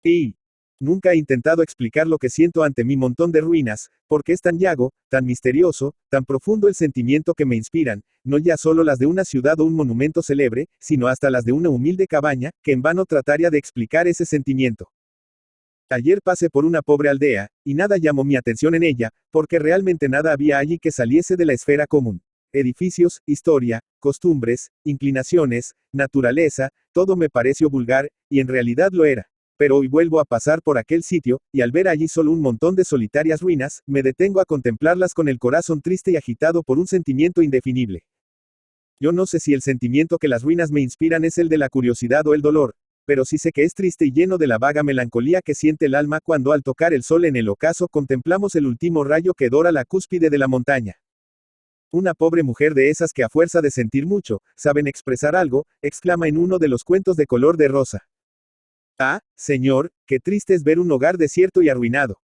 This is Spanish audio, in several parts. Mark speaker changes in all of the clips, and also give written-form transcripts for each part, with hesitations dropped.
Speaker 1: Y nunca he intentado explicar lo que siento ante mi montón de ruinas, porque es tan llago, tan misterioso, tan profundo el sentimiento que me inspiran, no ya solo las de una ciudad o un monumento célebre, sino hasta las de una humilde cabaña, que en vano trataría de explicar ese sentimiento. Ayer pasé por una pobre aldea, y nada llamó mi atención en ella, porque realmente nada había allí que saliese de la esfera común. Edificios, historia, costumbres, inclinaciones, naturaleza, todo me pareció vulgar, y en realidad lo era. Pero hoy vuelvo a pasar por aquel sitio, y al ver allí solo un montón de solitarias ruinas, me detengo a contemplarlas con el corazón triste y agitado por un sentimiento indefinible. Yo no sé si el sentimiento que las ruinas me inspiran es el de la curiosidad o el dolor, pero sí sé que es triste y lleno de la vaga melancolía que siente el alma cuando al tocar el sol en el ocaso contemplamos el último rayo que dora la cúspide de la montaña. Una pobre mujer de esas que a fuerza de sentir mucho, saben expresar algo, exclama en uno de los cuentos de color de rosa. Ah, señor, qué triste es ver un hogar desierto y arruinado.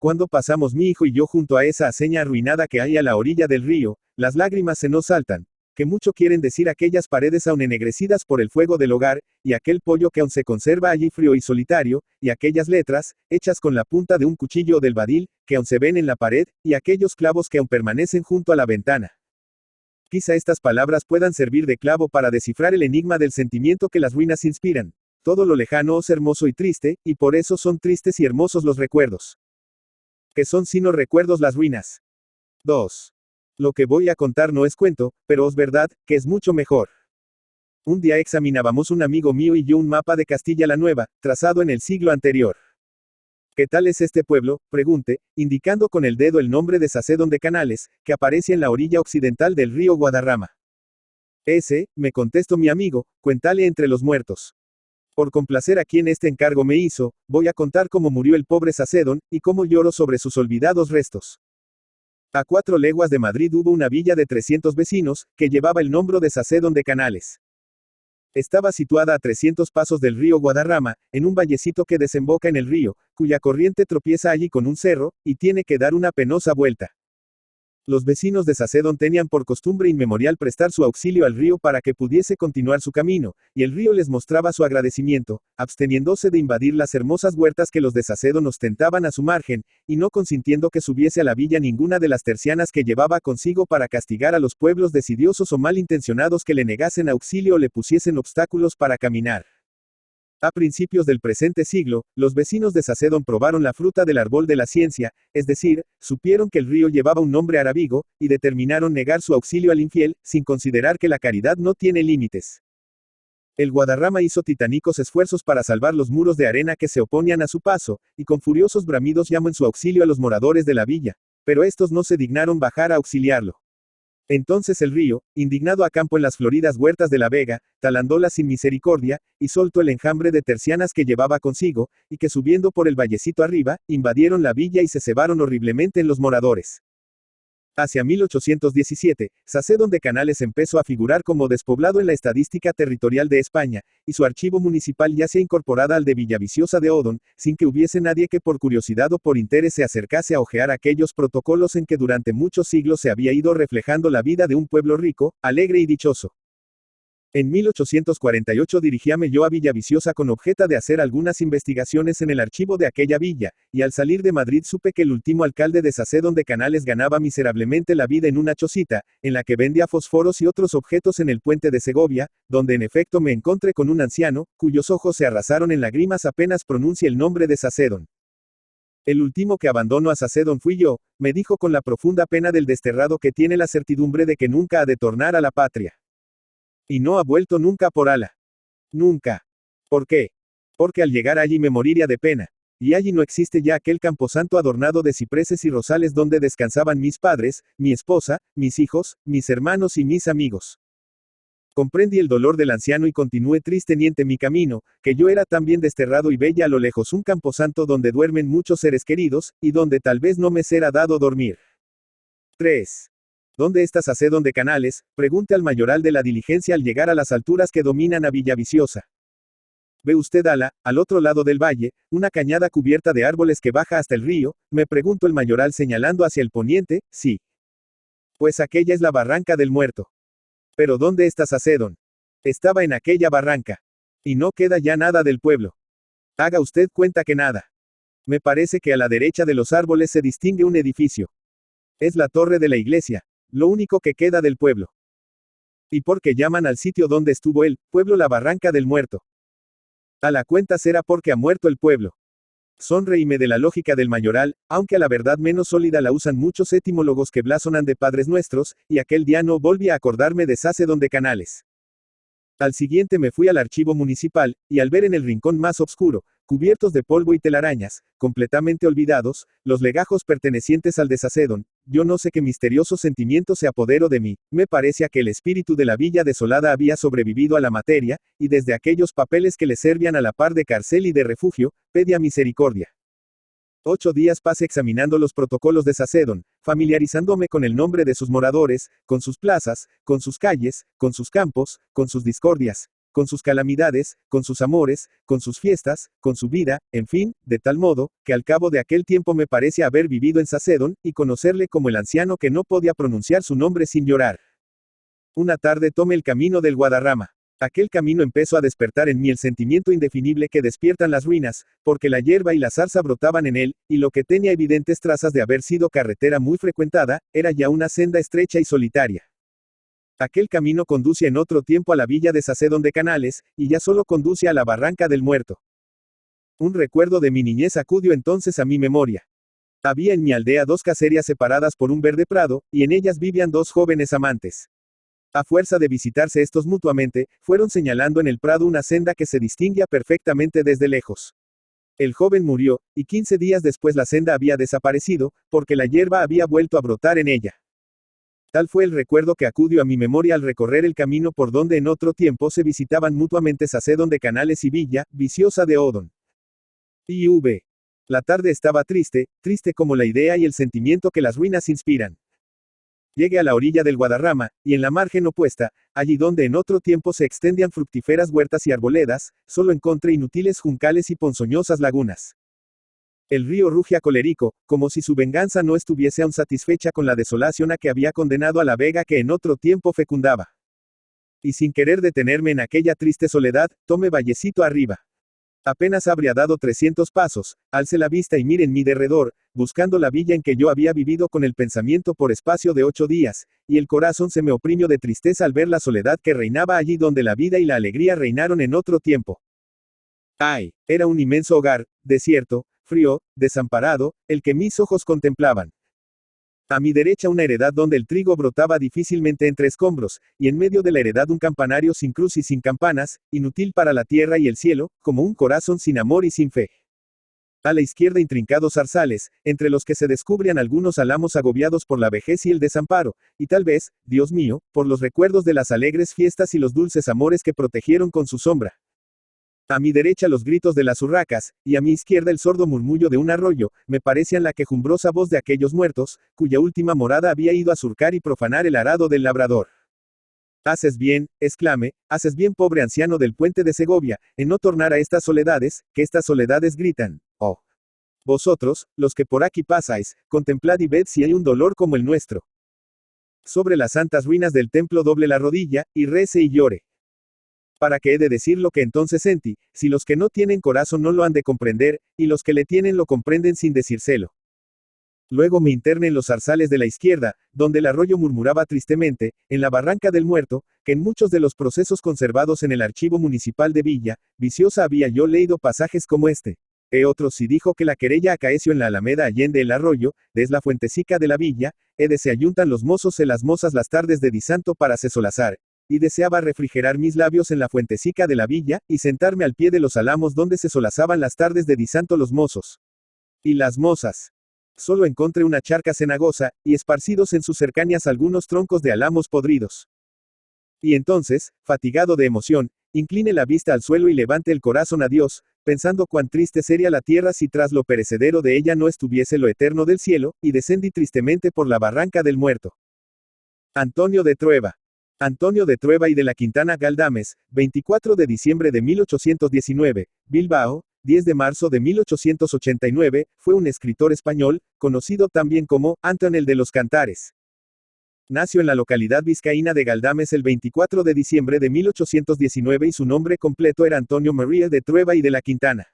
Speaker 1: Cuando pasamos mi hijo y yo junto a esa aceña arruinada que hay a la orilla del río, las lágrimas se nos saltan, que mucho quieren decir aquellas paredes aún ennegrecidas por el fuego del hogar, y aquel pollo que aún se conserva allí frío y solitario, y aquellas letras, hechas con la punta de un cuchillo o del badil, que aún se ven en la pared, y aquellos clavos que aún permanecen junto a la ventana. Quizá estas palabras puedan servir de clavo para descifrar el enigma del sentimiento que las ruinas inspiran. Todo lo lejano es hermoso y triste, y por eso son tristes y hermosos los recuerdos. ¿Qué son sino recuerdos las ruinas? 2. Lo que voy a contar no es cuento, pero es verdad, que es mucho mejor. Un día examinábamos un amigo mío y yo un mapa de Castilla la Nueva, trazado en el siglo anterior. ¿Qué tal es este pueblo?, pregunté, indicando con el dedo el nombre de Sacedón de Canales, que aparece en la orilla occidental del río Guadarrama. Ese, me contestó mi amigo, cuéntale entre los muertos. Por complacer a quien este encargo me hizo, voy a contar cómo murió el pobre Sacedón, y cómo lloro sobre sus olvidados restos. A 4 leguas de Madrid hubo una villa de 300 vecinos, que llevaba el nombre de Sacedón de Canales. Estaba situada a 300 pasos del río Guadarrama, en un vallecito que desemboca en el río, cuya corriente tropieza allí con un cerro, y tiene que dar una penosa vuelta. Los vecinos de Sacedón tenían por costumbre inmemorial prestar su auxilio al río para que pudiese continuar su camino, y el río les mostraba su agradecimiento, absteniéndose de invadir las hermosas huertas que los de Sacedón ostentaban a su margen, y no consintiendo que subiese a la villa ninguna de las tercianas que llevaba consigo para castigar a los pueblos desidiosos o malintencionados que le negasen auxilio o le pusiesen obstáculos para caminar. A principios del presente siglo, los vecinos de Sacedón probaron la fruta del árbol de la ciencia, es decir, supieron que el río llevaba un nombre arábigo, y determinaron negar su auxilio al infiel, sin considerar que la caridad no tiene límites. El Guadarrama hizo titánicos esfuerzos para salvar los muros de arena que se oponían a su paso, y con furiosos bramidos llamó en su auxilio a los moradores de la villa, pero estos no se dignaron bajar a auxiliarlo. Entonces el río, indignado acampó en las floridas huertas de la vega, talándolas sin misericordia, y soltó el enjambre de tercianas que llevaba consigo, y que subiendo por el vallecito arriba, invadieron la villa y se cebaron horriblemente en los moradores. Hacia 1817, Sacedón de Canales empezó a figurar como despoblado en la estadística territorial de España, y su archivo municipal ya se incorporada al de Villaviciosa de Odón, sin que hubiese nadie que por curiosidad o por interés se acercase a hojear aquellos protocolos en que durante muchos siglos se había ido reflejando la vida de un pueblo rico, alegre y dichoso. En 1848 dirigíame yo a Villaviciosa con objeto de hacer algunas investigaciones en el archivo de aquella villa, y al salir de Madrid supe que el último alcalde de Sacedón de Canales ganaba miserablemente la vida en una chocita, en la que vendía fósforos y otros objetos en el puente de Segovia, donde en efecto me encontré con un anciano, cuyos ojos se arrasaron en lágrimas apenas pronuncia el nombre de Sacedón. El último que abandonó a Sacedón fui yo, me dijo con la profunda pena del desterrado que tiene la certidumbre de que nunca ha de tornar a la patria. Y no ha vuelto nunca por ala. Nunca. ¿Por qué? Porque al llegar allí me moriría de pena. Y allí no existe ya aquel camposanto adornado de cipreses y rosales donde descansaban mis padres, mi esposa, mis hijos, mis hermanos y mis amigos. Comprendí el dolor del anciano y continué triste niente mi camino, que yo era también desterrado y veía a lo lejos un camposanto donde duermen muchos seres queridos, y donde tal vez no me será dado dormir. 3. ¿Dónde está Sacedón de Canales?, pregunté al mayoral de la diligencia al llegar a las alturas que dominan a Villaviciosa. ¿Ve usted al otro lado del valle, una cañada cubierta de árboles que baja hasta el río?, me preguntó el mayoral señalando hacia el poniente. Sí. Pues aquella es la barranca del Muerto. ¿Pero dónde está Sacedón? Estaba en aquella barranca. Y no queda ya nada del pueblo. Haga usted cuenta que nada. Me parece que a la derecha de los árboles se distingue un edificio. Es la torre de la iglesia, lo único que queda del pueblo. ¿Y por qué llaman al sitio donde estuvo el pueblo la Barranca del Muerto? A la cuenta será porque ha muerto el pueblo. Sonreíme de la lógica del mayoral, aunque a la verdad menos sólida la usan muchos etimólogos que blasonan de Padres Nuestros, y aquel día no volví a acordarme de Sacedón de Canales. Al siguiente me fui al archivo municipal, y al ver en el rincón más oscuro, cubiertos de polvo y telarañas, completamente olvidados, los legajos pertenecientes al de Sacedón, yo no sé qué misterioso sentimiento se apoderó de mí, me parecía que el espíritu de la villa desolada había sobrevivido a la materia, y desde aquellos papeles que le servían a la par de cárcel y de refugio, pedía misericordia. 8 días pasé examinando los protocolos de Sacedón, familiarizándome con el nombre de sus moradores, con sus plazas, con sus calles, con sus campos, con sus discordias, con sus calamidades, con sus amores, con sus fiestas, con su vida, en fin, de tal modo, que al cabo de aquel tiempo me parece haber vivido en Sacedón, y conocerle como el anciano que no podía pronunciar su nombre sin llorar. Una tarde tomé el camino del Guadarrama. Aquel camino empezó a despertar en mí el sentimiento indefinible que despiertan las ruinas, porque la hierba y la zarza brotaban en él, y lo que tenía evidentes trazas de haber sido carretera muy frecuentada, era ya una senda estrecha y solitaria. Aquel camino conduce en otro tiempo a la villa de Sacedón de Canales, y ya solo conduce a la Barranca del Muerto. Un recuerdo de mi niñez acudió entonces a mi memoria. Había en mi aldea 2 caserías separadas por un verde prado, y en ellas vivían 2 jóvenes amantes. A fuerza de visitarse estos mutuamente, fueron señalando en el prado una senda que se distinguía perfectamente desde lejos. El joven murió, y 15 días después la senda había desaparecido, porque la hierba había vuelto a brotar en ella. Tal fue el recuerdo que acudió a mi memoria al recorrer el camino por donde en otro tiempo se visitaban mutuamente Sacedón de Canales y Villa, Viciosa de Odón. IV. La tarde estaba triste, triste como la idea y el sentimiento que las ruinas inspiran. Llegué a la orilla del Guadarrama, y en la margen opuesta, allí donde en otro tiempo se extendían fructíferas huertas y arboledas, solo encontré inútiles juncales y ponzoñosas lagunas. El río rugía colérico, como si su venganza no estuviese aún satisfecha con la desolación a que había condenado a la vega que en otro tiempo fecundaba. Y sin querer detenerme en aquella triste soledad, tomé vallecito arriba. Apenas habría dado 300 pasos, alcé la vista y miré en mi derredor, buscando la villa en que yo había vivido con el pensamiento por espacio de 8 días, y el corazón se me oprimió de tristeza al ver la soledad que reinaba allí donde la vida y la alegría reinaron en otro tiempo. ¡Ay! Era un inmenso hogar, desierto, frío, desamparado, el que mis ojos contemplaban. A mi derecha una heredad donde el trigo brotaba difícilmente entre escombros, y en medio de la heredad un campanario sin cruz y sin campanas, inútil para la tierra y el cielo, como un corazón sin amor y sin fe. A la izquierda intrincados zarzales, entre los que se descubrían algunos álamos agobiados por la vejez y el desamparo, y tal vez, Dios mío, por los recuerdos de las alegres fiestas y los dulces amores que protegieron con su sombra. A mi derecha los gritos de las urracas, y a mi izquierda el sordo murmullo de un arroyo, me parecían la quejumbrosa voz de aquellos muertos, cuya última morada había ido a surcar y profanar el arado del labrador. Haces bien, exclamé, haces bien pobre anciano del puente de Segovia, en no tornar a estas soledades, que estas soledades gritan, oh. Vosotros, los que por aquí pasáis, contemplad y ved si hay un dolor como el nuestro. Sobre las santas ruinas del templo doble la rodilla, y rece y llore. ¿Para qué he de decir lo que entonces sentí, si los que no tienen corazón no lo han de comprender, y los que le tienen lo comprenden sin decírselo? Luego me interné en los zarzales de la izquierda, donde el arroyo murmuraba tristemente, en la Barranca del Muerto, que en muchos de los procesos conservados en el archivo municipal de Villa, Viciosa había yo leído pasajes como este. Otro sí dijo que la querella acaeció en la alameda allende el arroyo, des la fuentecica de la villa, de se ayuntan los mozos y las mozas las tardes de disanto para se solazar. Y deseaba refrigerar mis labios en la fuentecica de la villa, y sentarme al pie de los álamos donde se solazaban las tardes de disanto los mozos. Y las mozas. Solo encontré una charca cenagosa, y esparcidos en sus cercanías algunos troncos de álamos podridos. Y entonces, fatigado de emoción, incline la vista al suelo y levante el corazón a Dios, pensando cuán triste sería la tierra si tras lo perecedero de ella no estuviese lo eterno del cielo, y descendí tristemente por la Barranca del Muerto. Antonio de Trueba. Antonio de Trueba y de la Quintana Galdames, 24 de diciembre de 1819, Bilbao, 10 de marzo de 1889, fue un escritor español, conocido también como Antonel de los Cantares. Nació en la localidad vizcaína de Galdames el 24 de diciembre de 1819 y su nombre completo era Antonio María de Trueba y de la Quintana.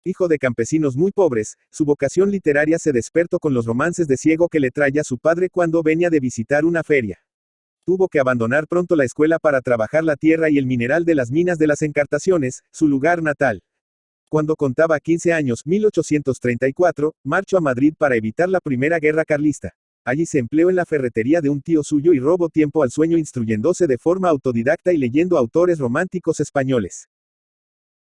Speaker 1: Hijo de campesinos muy pobres, su vocación literaria se despertó con los romances de ciego que le traía su padre cuando venía de visitar una feria. Tuvo que abandonar pronto la escuela para trabajar la tierra y el mineral de las minas de las Encartaciones, su lugar natal. Cuando contaba 15 años, 1834, marchó a Madrid para evitar la Primera Guerra Carlista. Allí se empleó en la ferretería de un tío suyo y robó tiempo al sueño instruyéndose de forma autodidacta y leyendo autores románticos españoles.